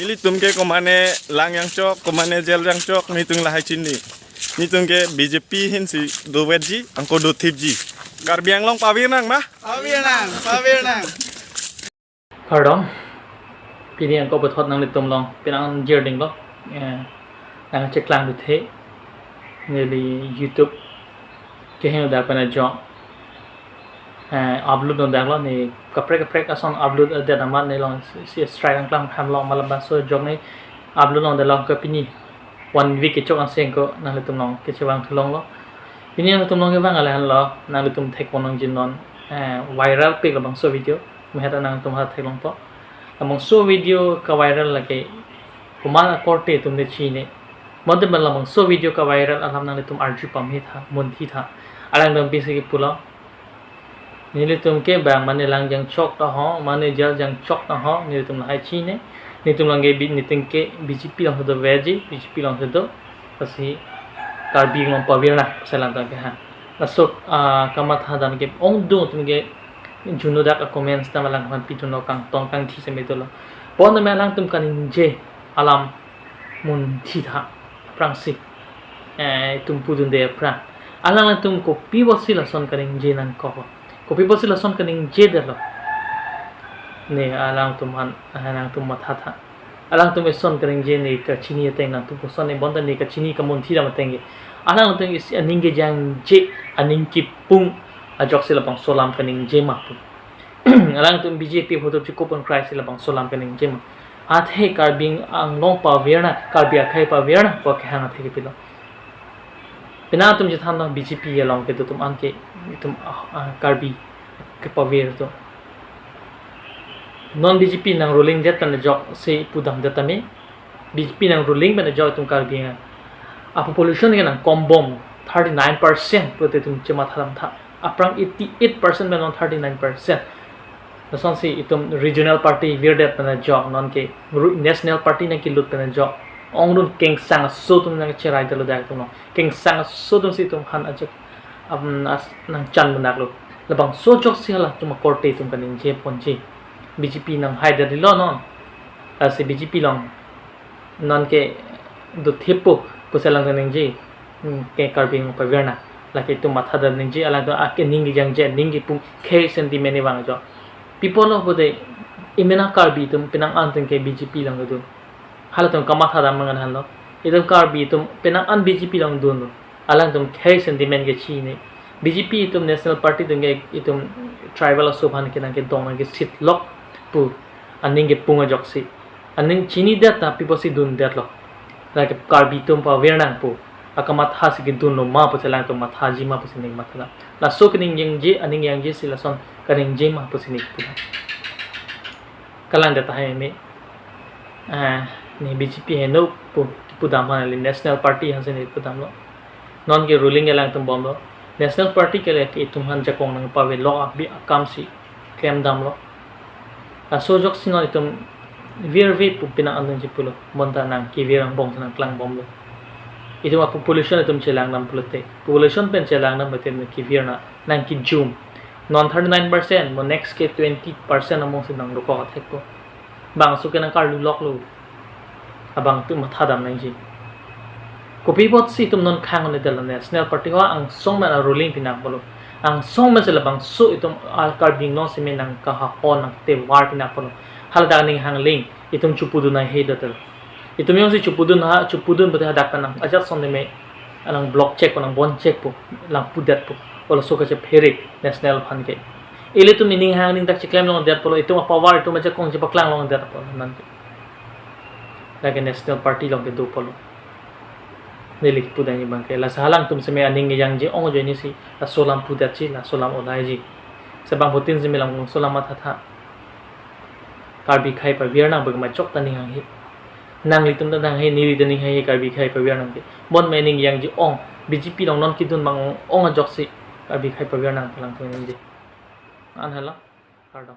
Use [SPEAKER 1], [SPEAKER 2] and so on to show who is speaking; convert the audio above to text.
[SPEAKER 1] Nili tumke komane lang yang cok, komane jel yang cok, nitung lahai cini. Nitung ke BJP hin si do wedji, angko do tipji. Karbi Anglong pavir nang mah?
[SPEAKER 2] Pavir nang.
[SPEAKER 3] Pardon. Pini angko betot nang litum long, pinang jerding lo. Nang cek lang dute. Nili YouTube. Kehin udah pernah jok. Upload udah lo nih. Kaprek ason upload ada nama nih long si strike angklang ham long malam baso jok nih upload long dalam ke pini 1 week kecok anseng ko nang litum long kecewang tulong lo. Pini yang litum long ke bang alahan lo nang litum tek ponong jinon viral pik labang so video mehata nang litum hat tek long to. Labang so video ka viral lagi kumala korte tum de chine. Mode labang so video ka viral alam nang litum arju pamhit ha munthi tha. Alang dong pisi ki pulang. Nili tum ke bang mane lang jang chok ta ho mane jal jang chok ta ho nili tum hai chi ne ni tum lang ge bi ni tum ke BJP lang do veji BJP lang do pasi karbi long pavir na salang ta ke ha asok kamat hadam ke ong do tum ge juno dak comments ta malang han pituno kang tong kang thi se me to lo pon me lang tum kan je alam mun thi tha prangsi tum pudun de pra alang lang tum ko pi wasila son kan je nang ko kopi bosi lason kaning jeder lo ne alang tuman alang tum matha alang tum son kaning je ne ka chini teng nang tum son ne bonda ne ka chini ka mon thira matenge alang tum is aninge jang je aning ki pung ajok sila pang solam kaning je ma pu alang tum BJP photo chi coupon price sila pang solam kaning je ma athe karbing Anglong pavirna karbi akhai pavirna ko khana the ki pilo pina tum jithan na BJP along ke tum an ke tum karbi ke pavir to non BJP nang ruling det tan jok se pudam datame BJP nang ruling ban jok tum karbi nga a population ke nang kombom 39% prote tum chema thalam tha aprang 88% ban on 39% nason se itum regional party virdet ban jok non ke national party na ki lut ban jok ongrun keng sang so tum nang cherai dalo dak tum keng sang so tum si tum han ajak nang chan benak lo labang so jok sila tum korte tum kaning je ponji BJP nang haida dilo non asi BJP long non ke do thepo pusalang kaning je ke karbing pavirna laki tum matha da ning je ala do ake ningi jang je ningi pum ke sentiment ni bang jo people of bode imena karbi tum pinang anteng ke BJP lang do halatum kamatha da mangan halo idam karbi tum pinang an BJP lang do no alang tum ke sentiment ke chi ne BJP itum national party dunge itum tribal asubhan ke nang ke dong ke sit lok pu aning ke punga joksi aning chini data people si dun dat lo like karbi tum pa virnang pu akamat has ke dun no ma pu chalang tum matha ji ma pu sining matha la so kening yang je aning yang je sila son kaning je ma pu sining pu kalan data hai me ni BJP he no pu dam han national party han se ni pu dam lo non ke ruling elang tum bom lo national party ke le ke tum han jakong nang pawe lo bi akam si claim dam lo so jok sino itum vir ve pu pina andun ji pulo monta nang ki virang bong nang klang bom lo itum population itum chelang nam pulote population pen chelang nam betem ki virna nang ki jum non 39% mo next ke 20% among sinang ro ko thek ko bang su ke nang kar lu lok lo abang tu matha dam nang ji kopi bot si tum non khang ne dal national party ho ang song ma ruling pinang bolo ang song ma sila bang so itum al karbing no simen nang ka ha on nang te war pinang bolo hal da ning hang ling itum chupudu na he datal itum yung si chupudun bote hadak nang ajat son me anang block check nang bon check po lang pudat po wala so ka che phere national fan ke ile tum ning hang ning tak chiklem long dat polo itum power itum aja kong je paklang long dat polo nan lagi national party long ke do polo nelik puda ni bangke la salang tum se me aning yang je ong je ni si la solam puda chi la solam olai ji sebang hotin se melang solam matha tha karbi khai pa virna bag ma chok tani hang hi nang li tum da nang he ni ri tani he karbi khai pa virna ke bon me ning yang je ong BJP long non kidun bang ong a jok si karbi khai pa virna palang tu ni je an hala kardam